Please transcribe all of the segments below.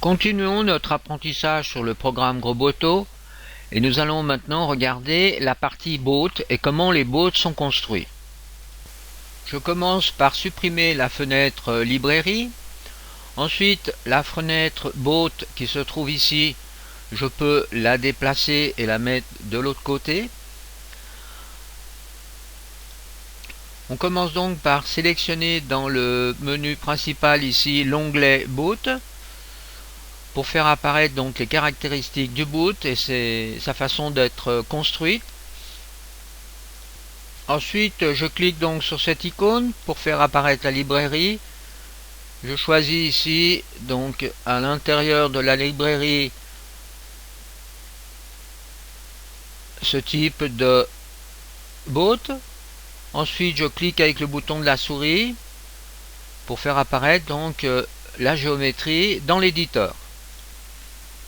Continuons notre apprentissage sur le programme Groboto et nous allons maintenant regarder la partie boot et comment les bots sont construits. Je commence par supprimer la fenêtre librairie. Ensuite, la fenêtre boot qui se trouve ici, je peux la déplacer et la mettre de l'autre côté. On commence donc par sélectionner dans le menu principal ici l'onglet boot pour faire apparaître donc les caractéristiques du boot et sa façon d'être construite. Ensuite, je clique donc sur cette icône pour faire apparaître la librairie. Je choisis ici donc à l'intérieur de la librairie ce type de boot. Ensuite, je clique avec le bouton de la souris pour faire apparaître donc la géométrie dans l'éditeur.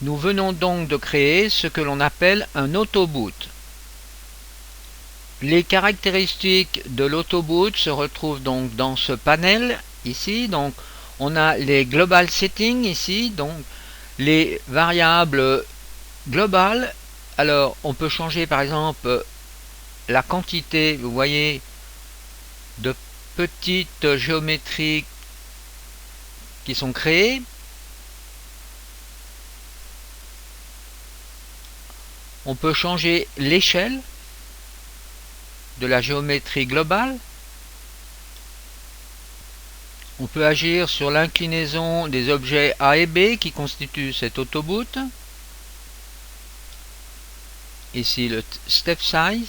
Nous venons donc de créer ce que l'on appelle un autoboot. Les caractéristiques de l'autoboot se retrouvent donc dans ce panel ici. Donc on a les global settings ici, donc les variables globales. Alors on peut changer par exemple la quantité, vous voyez, de petites géométries qui sont créées. On peut changer l'échelle de la géométrie globale. On peut agir sur l'inclinaison des objets A et B qui constituent cet autoboot. Ici le step size.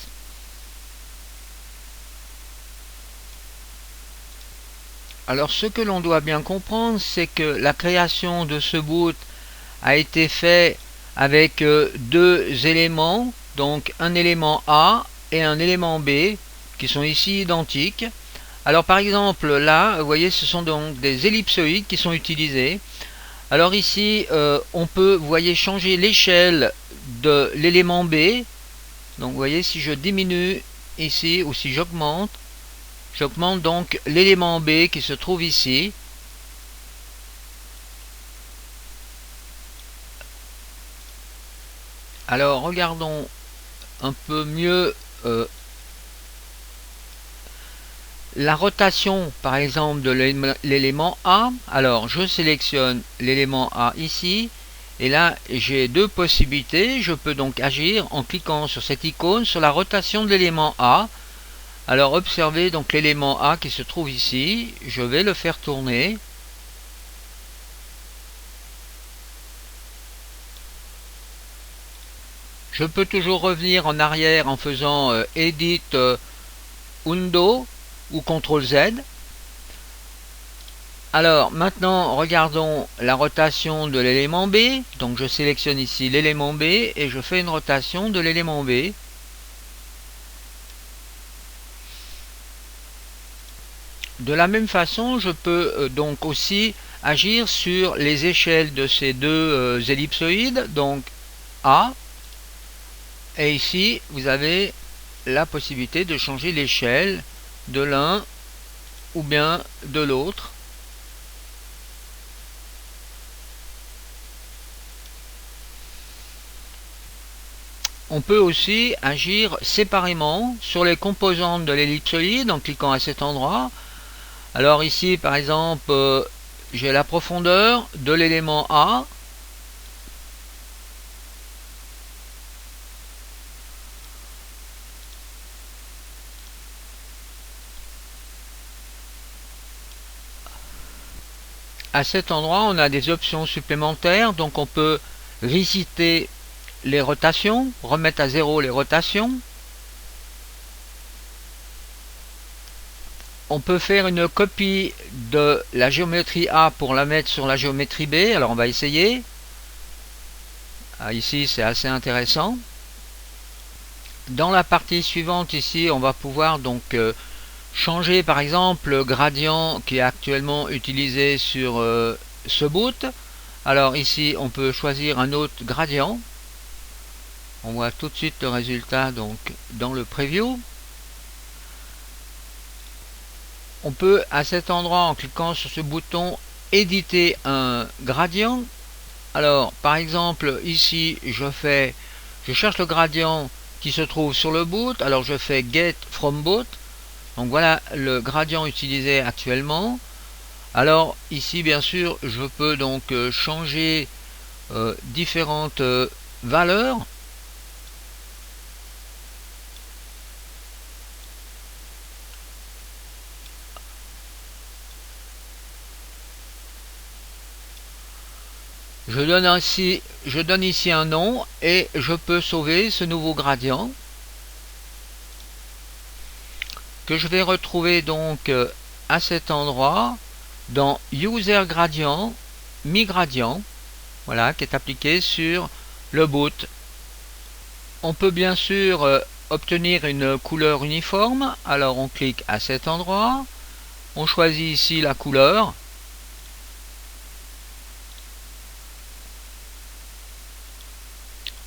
Alors ce que l'on doit bien comprendre, c'est que la création de ce boot a été faite avec deux éléments, donc un élément A et un élément B qui sont ici identiques. Alors par exemple là, vous voyez, ce sont donc des ellipsoïdes qui sont utilisés. Alors ici, on peut, vous voyez, changer l'échelle de l'élément B. Donc vous voyez, si je diminue ici ou si j'augmente donc l'élément B qui se trouve ici. Alors regardons un peu mieux la rotation par exemple de l'élément A. Alors je sélectionne l'élément A ici et là j'ai deux possibilités. Je peux donc agir en cliquant sur cette icône sur la rotation de l'élément A. Alors observez donc l'élément A qui se trouve ici, je vais le faire tourner. Je peux toujours revenir en arrière en faisant Edit Undo ou CTRL Z. Alors maintenant regardons la rotation de l'élément B. Donc je sélectionne ici l'élément B et je fais une rotation de l'élément B. De la même façon, je peux donc aussi agir sur les échelles de ces deux ellipsoïdes, donc A, et ici vous avez la possibilité de changer l'échelle de l'un ou bien de l'autre. On peut aussi agir séparément sur les composantes de l'ellipsoïde en cliquant à cet endroit. Alors ici par exemple j'ai la profondeur de l'élément A. À cet endroit on a des options supplémentaires, donc on peut resetter les rotations, remettre à zéro les rotations. On peut faire une copie de la géométrie A pour la mettre sur la géométrie B. Alors on va essayer. Ici c'est assez intéressant. Dans la partie suivante ici on va pouvoir donc changer par exemple le gradient qui est actuellement utilisé sur ce boot. Alors ici on peut choisir un autre gradient. On voit tout de suite le résultat donc dans le preview. On peut à cet endroit en cliquant sur ce bouton éditer un gradient. Alors par exemple ici je cherche le gradient qui se trouve sur le boot, alors je fais get from boot, donc voilà le gradient utilisé actuellement. Alors ici bien sûr je peux donc changer différentes valeurs. Je donne ici un nom et je peux sauver ce nouveau gradient que je vais retrouver donc à cet endroit dans User Gradient, Mi Gradient, voilà, qui est appliqué sur le boot. On peut bien sûr obtenir une couleur uniforme, alors on clique à cet endroit, on choisit ici la couleur.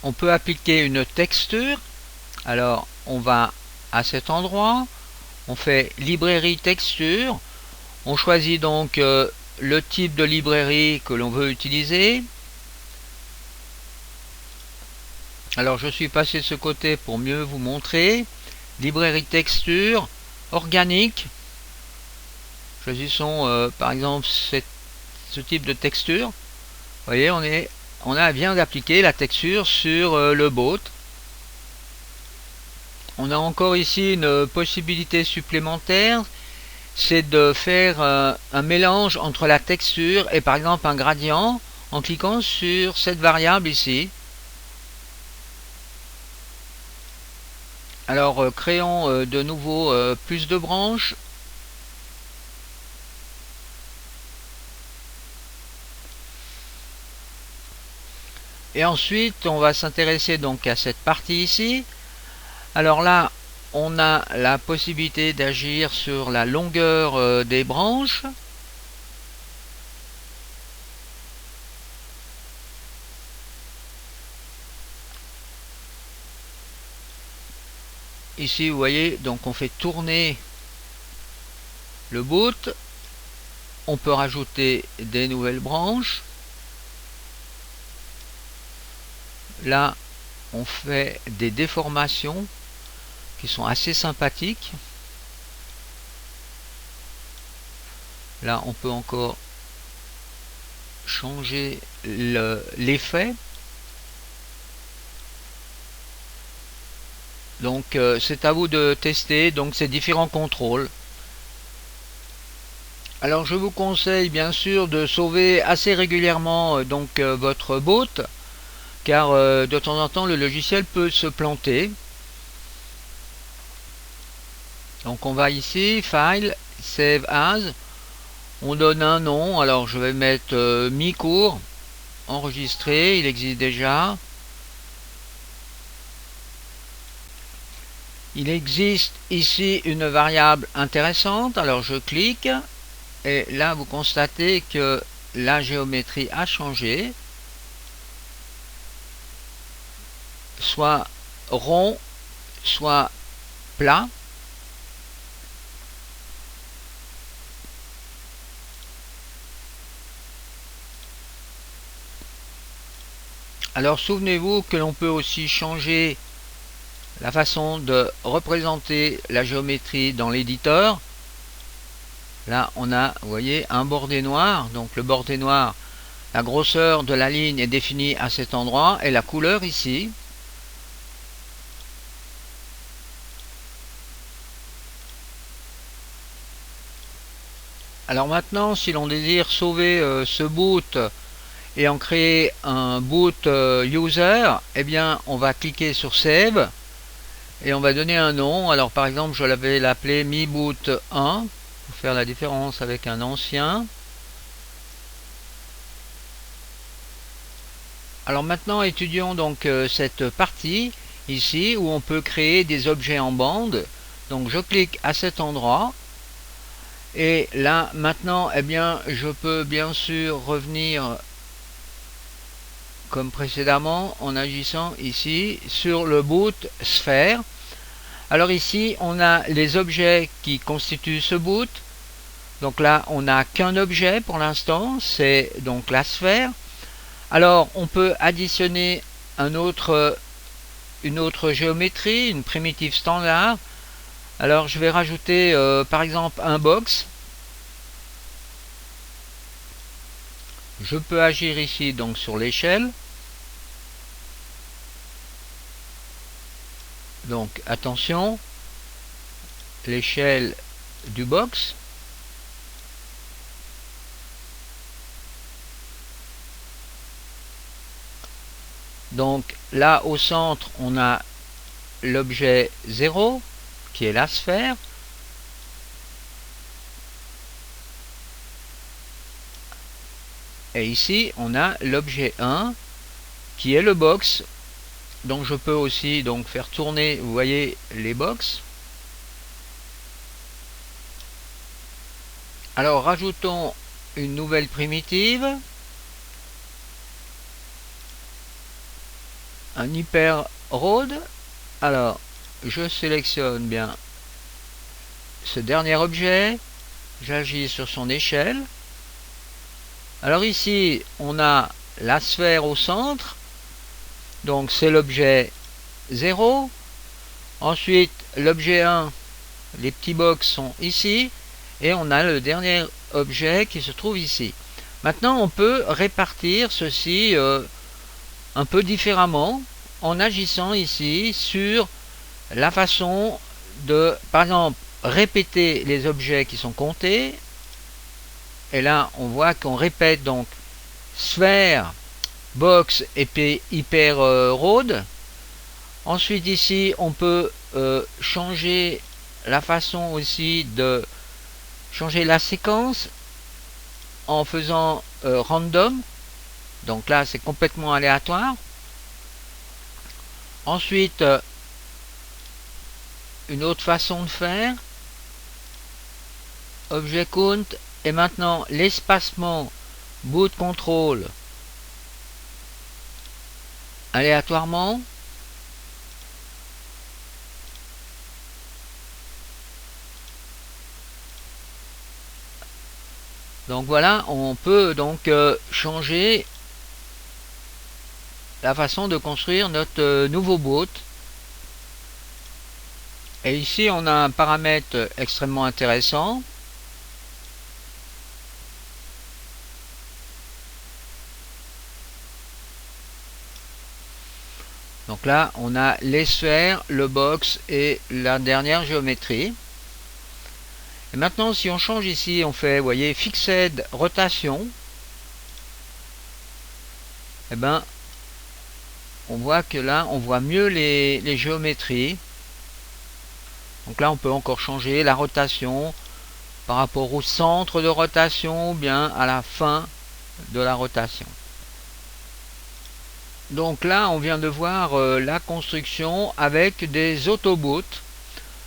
On peut appliquer une texture, alors on va à cet endroit, on fait librairie texture, on choisit donc le type de librairie que l'on veut utiliser. Alors je suis passé de ce côté pour mieux vous montrer. Librairie texture, organique. Choisissons par exemple ce type de texture. Vous voyez, on a bien d'appliquer la texture sur le boat. On a encore ici une possibilité supplémentaire, c'est de faire un mélange entre la texture et par exemple un gradient en cliquant sur cette variable ici. Alors créons de nouveau plus de branches. Et ensuite on va s'intéresser donc à cette partie ici. Alors là on a la possibilité d'agir sur la longueur des branches. Ici vous voyez, donc on fait tourner le boot. On peut rajouter des nouvelles branches. Là on fait des déformations qui sont assez sympathiques. Là on peut encore changer l'effet. Donc c'est à vous de tester donc ces différents contrôles. Alors je vous conseille bien sûr de sauver assez régulièrement votre boot, car de temps en temps le logiciel peut se planter. Donc on va ici, File, Save As, on donne un nom, alors je vais mettre mi-cours, enregistrer, il existe déjà. Il existe ici une variable intéressante, alors je clique, et là vous constatez que la géométrie a changé, soit rond, soit plat. Alors souvenez-vous que l'on peut aussi changer la façon de représenter la géométrie dans l'éditeur. Là on a, vous voyez, un bordé noir, donc le bordé noir, la grosseur de la ligne est définie à cet endroit et la couleur ici. Alors maintenant, si l'on désire sauver ce boot et en créer un boot user, eh bien on va cliquer sur Save et on va donner un nom. Alors par exemple je l'avais appelé Mi Boot 1 pour faire la différence avec un ancien. Alors maintenant étudions donc cette partie ici où on peut créer des objets en bande. Donc je clique à cet endroit et là maintenant eh bien je peux bien sûr revenir comme précédemment en agissant ici sur le boot sphère. Alors ici on a les objets qui constituent ce boot. Donc là on n'a qu'un objet pour l'instant, c'est donc la sphère. Alors on peut additionner une autre géométrie, une primitive standard. Alors je vais rajouter par exemple un box. Je peux agir ici donc sur l'échelle. Donc attention, l'échelle du box. Donc là au centre on a l'objet 0 qui est la sphère. Et ici on a l'objet 1 qui est le box. Donc je peux aussi donc faire tourner, vous voyez, les box. Alors rajoutons une nouvelle primitive, un hyperroad. Alors je sélectionne bien ce dernier objet, j'agis sur son échelle. Alors ici on a la sphère au centre, donc c'est l'objet 0. Ensuite l'objet 1, les petits box sont ici, et on a le dernier objet qui se trouve ici. Maintenant on peut répartir ceci un peu différemment en agissant ici sur la façon de, par exemple, répéter les objets qui sont comptés. Et là on voit qu'on répète donc sphère, box et puis hyperroad. Ensuite ici on peut changer la façon aussi de changer la séquence en faisant random. Donc là c'est complètement aléatoire. Ensuite une autre façon de faire, objet count, et maintenant l'espacement boot control aléatoirement. Donc voilà, on peut donc changer la façon de construire notre nouveau boot. Et ici on a un paramètre extrêmement intéressant. Donc là on a les sphères, le box et la dernière géométrie. Et maintenant si on change ici, on fait, vous voyez, fixed rotation, et ben on voit que là on voit mieux les géométries. Donc là on peut encore changer la rotation par rapport au centre de rotation ou bien à la fin de la rotation. Donc là on vient de voir la construction avec des autoboots.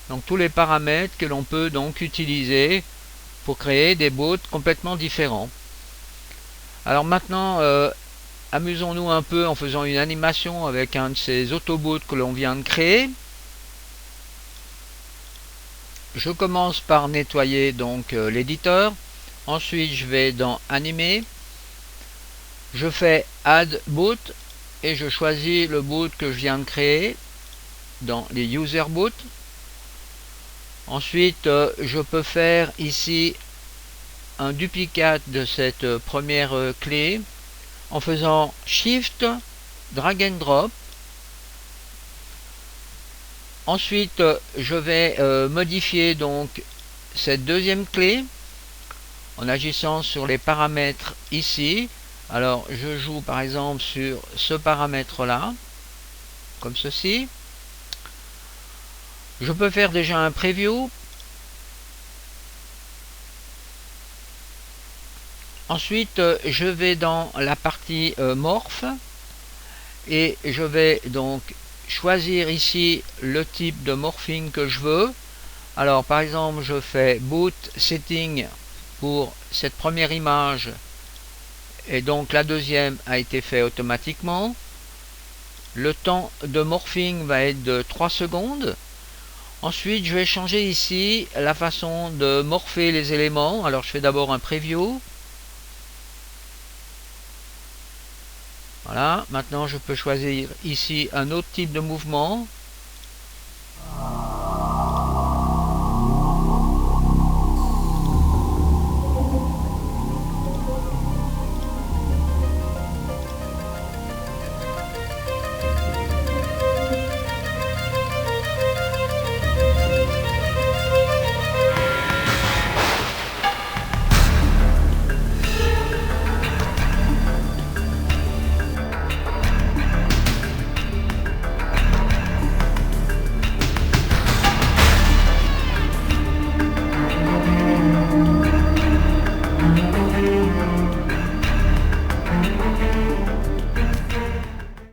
Donc tous les paramètres que l'on peut donc utiliser pour créer des bots complètement différents. Alors maintenant amusons-nous un peu en faisant une animation avec un de ces autobots que l'on vient de créer. Je commence par nettoyer donc l'éditeur. Ensuite je vais dans animer, je fais add boot et je choisis le boot que je viens de créer dans les user boot. Ensuite je peux faire ici un duplicate de cette première clé en faisant shift drag and drop. Ensuite je vais modifier donc cette deuxième clé en agissant sur les paramètres ici. Alors je joue par exemple sur ce paramètre là comme ceci. Je peux faire déjà un preview. Ensuite je vais dans la partie morph et je vais donc choisir ici le type de morphing que je veux. Alors par exemple je fais boot setting pour cette première image et donc la deuxième a été fait automatiquement. Le temps de morphing va être de 3 secondes. Ensuite je vais changer ici la façon de morpher les éléments. Alors je fais d'abord un preview. Voilà, maintenant je peux choisir ici un autre type de mouvement.